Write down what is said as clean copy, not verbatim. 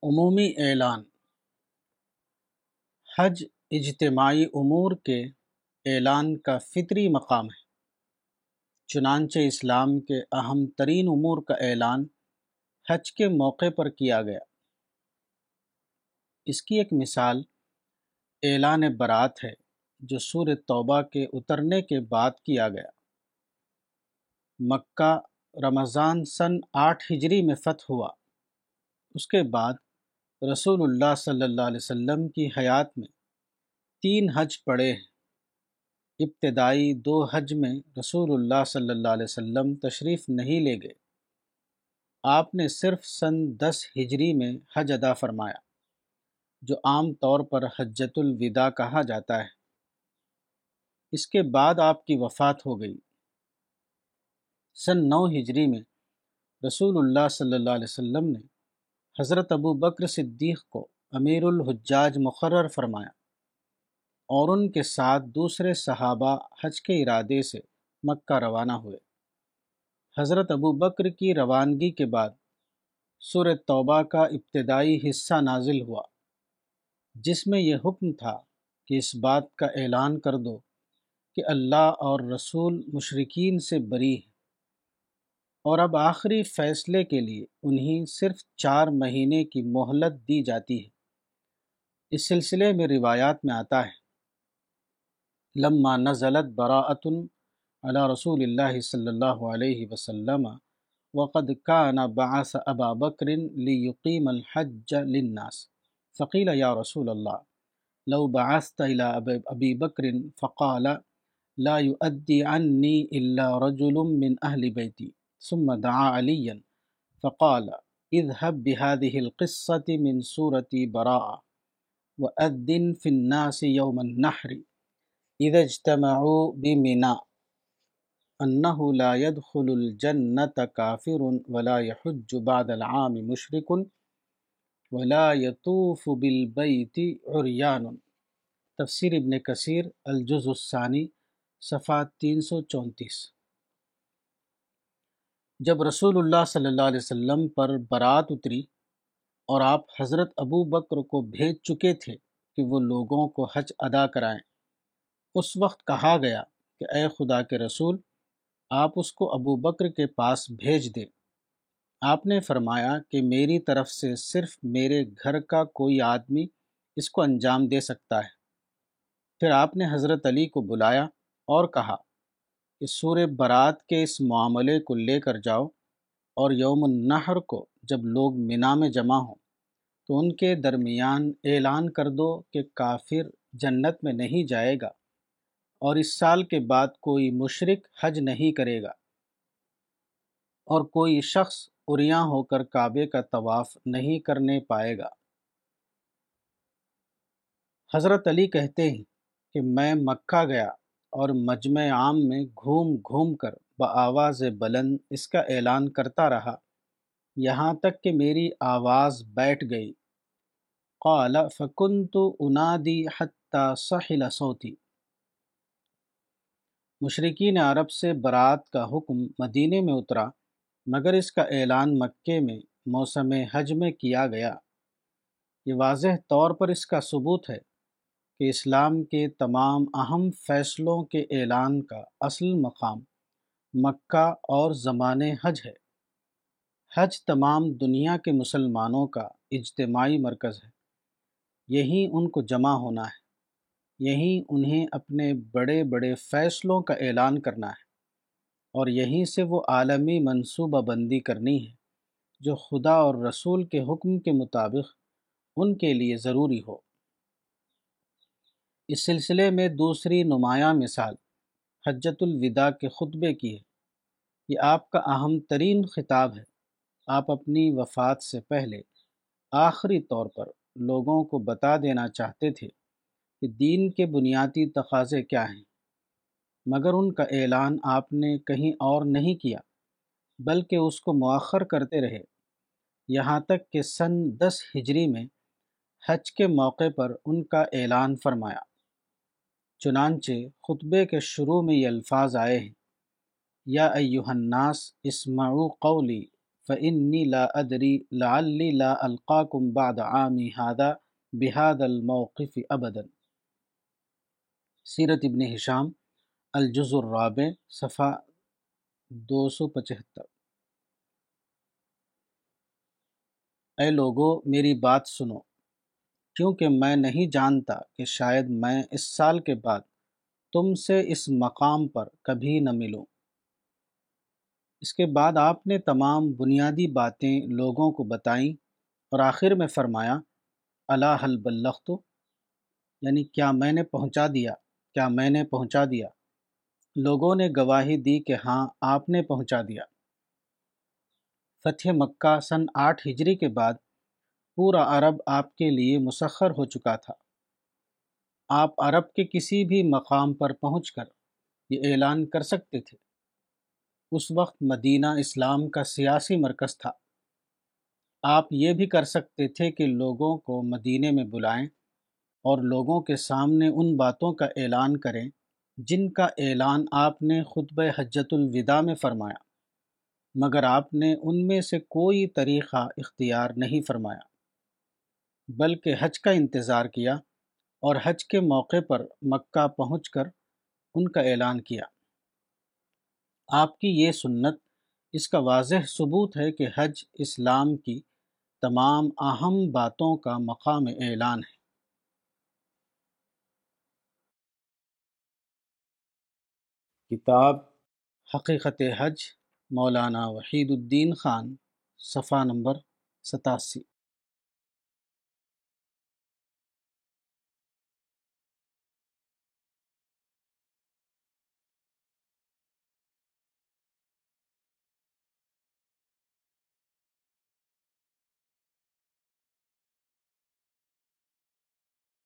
عمومی اعلان: حج اجتماعی امور کے اعلان کا فطری مقام ہے، چنانچہ اسلام کے اہم ترین امور کا اعلان حج کے موقع پر کیا گیا۔ اس کی ایک مثال اعلان برات ہے جو سورۃ توبہ کے اترنے کے بعد کیا گیا۔ مکہ رمضان سن 8 ہجری میں فتح ہوا۔ اس کے بعد رسول اللہ صلی اللہ علیہ وسلم کی حیات میں 3 حج پڑے ہیں۔ ابتدائی 2 حج میں رسول اللہ صلی اللہ علیہ وسلم تشریف نہیں لے گئے۔ آپ نے صرف سن 10 ہجری میں حج ادا فرمایا، جو عام طور پر حجۃ الوداع کہا جاتا ہے۔ اس کے بعد آپ کی وفات ہو گئی۔ سن 9 ہجری میں رسول اللہ صلی اللہ علیہ وسلم نے حضرت ابو بکر صدیق کو امیر الحجاج مقرر فرمایا اور ان کے ساتھ دوسرے صحابہ حج کے ارادے سے مکہ روانہ ہوئے۔ حضرت ابو بکر کی روانگی کے بعد سورۃ توبہ کا ابتدائی حصہ نازل ہوا، جس میں یہ حکم تھا کہ اس بات کا اعلان کر دو کہ اللہ اور رسول مشرکین سے بری ہیں، اور اب آخری فیصلے کے لیے انہیں صرف 4 مہینے کی مہلت دی جاتی ہے۔ اس سلسلے میں روایات میں آتا ہے، لما نزلت براءۃ علی رسول اللہ صلی اللہ علیہ وسلم وقد كان بعث ابا بکر ليقيم الحج للناس فقيل يا رسول الله لو بعثت الى ابي بکر فقال لا يؤدي عني الا رجل من اهل بيتي ثم دعا عليا فقال اذهب بهذه القصة من سورة براءة وأذن في الناس يوم النحر إذا اجتمعوا بمنى أنه لا يدخل الجنة كافر ولا يحج بعد العام مشرك ولا يطوف بالبيت عريان۔ تفسیر ابن کثیر الجزء الثانی صفحہ 334۔ جب رسول اللہ صلی اللہ علیہ وسلم پر برات اتری اور آپ حضرت ابو بکر کو بھیج چکے تھے کہ وہ لوگوں کو حج ادا کرائیں، اس وقت کہا گیا کہ اے خدا کے رسول، آپ اس کو ابو بکر کے پاس بھیج دیں۔ آپ نے فرمایا کہ میری طرف سے صرف میرے گھر کا کوئی آدمی اس کو انجام دے سکتا ہے۔ پھر آپ نے حضرت علی کو بلایا اور کہا کہ سورہ برات کے اس معاملے کو لے کر جاؤ، اور یوم النحر کو جب لوگ منا میں جمع ہوں تو ان کے درمیان اعلان کر دو کہ کافر جنت میں نہیں جائے گا، اور اس سال کے بعد کوئی مشرک حج نہیں کرے گا، اور کوئی شخص عریاں ہو کر کعبے کا طواف نہیں کرنے پائے گا۔ حضرت علی کہتے ہیں کہ میں مکہ گیا اور مجمع عام میں گھوم گھوم کر بآواز بلند اس کا اعلان کرتا رہا، یہاں تک کہ میری آواز بیٹھ گئی۔ قال فکنت انادی حتی صحل صوتی۔ مشرکین عرب سے برات کا حکم مدینے میں اترا، مگر اس کا اعلان مکے میں موسم حج میں کیا گیا۔ یہ واضح طور پر اس کا ثبوت ہے کہ اسلام کے تمام اہم فیصلوں کے اعلان کا اصل مقام مکہ اور زمان حج ہے۔ حج تمام دنیا کے مسلمانوں کا اجتماعی مرکز ہے۔ یہیں ان کو جمع ہونا ہے، یہیں انہیں اپنے بڑے بڑے فیصلوں کا اعلان کرنا ہے، اور یہیں سے وہ عالمی منصوبہ بندی کرنی ہے جو خدا اور رسول کے حکم کے مطابق ان کے لیے ضروری ہو۔ اس سلسلے میں دوسری نمایاں مثال حجۃ الوداع کے خطبے کی ہے۔ یہ آپ کا اہم ترین خطاب ہے۔ آپ اپنی وفات سے پہلے آخری طور پر لوگوں کو بتا دینا چاہتے تھے کہ دین کے بنیادی تقاضے کیا ہیں، مگر ان کا اعلان آپ نے کہیں اور نہیں کیا، بلکہ اس کو مؤخر کرتے رہے، یہاں تک کہ سن 10 ہجری میں حج کے موقع پر ان کا اعلان فرمایا۔ چنانچہ خطبے کے شروع میں یہ الفاظ آئے ہیں، یا ایھا الناس اسمعوا قولی فإنی لا ادری لعلی لا القاکم بعد عامی هذا بهذا الموقف ابدا۔ سیرت ابن ہشام الجزء الرابع صفحہ 275۔ اے لوگو میری بات سنو، کیونکہ میں نہیں جانتا کہ شاید میں اس سال کے بعد تم سے اس مقام پر کبھی نہ ملوں۔ اس کے بعد آپ نے تمام بنیادی باتیں لوگوں کو بتائیں اور آخر میں فرمایا الا هل بلغت، یعنی کیا میں نے پہنچا دیا، کیا میں نے پہنچا دیا۔ لوگوں نے گواہی دی کہ ہاں آپ نے پہنچا دیا۔ فتح مکہ سن 8 ہجری کے بعد پورا عرب آپ کے لیے مسخر ہو چکا تھا۔ آپ عرب کے کسی بھی مقام پر پہنچ کر یہ اعلان کر سکتے تھے۔ اس وقت مدینہ اسلام کا سیاسی مرکز تھا۔ آپ یہ بھی کر سکتے تھے کہ لوگوں کو مدینے میں بلائیں اور لوگوں کے سامنے ان باتوں کا اعلان کریں جن کا اعلان آپ نے خطبہ حجۃ الوداع میں فرمایا، مگر آپ نے ان میں سے کوئی طریقہ اختیار نہیں فرمایا، بلکہ حج کا انتظار کیا اور حج کے موقع پر مکہ پہنچ کر ان کا اعلان کیا۔ آپ کی یہ سنت اس کا واضح ثبوت ہے کہ حج اسلام کی تمام اہم باتوں کا مقام اعلان ہے۔ کتاب حقیقت حج مولانا وحید الدین خان، صفحہ نمبر 87۔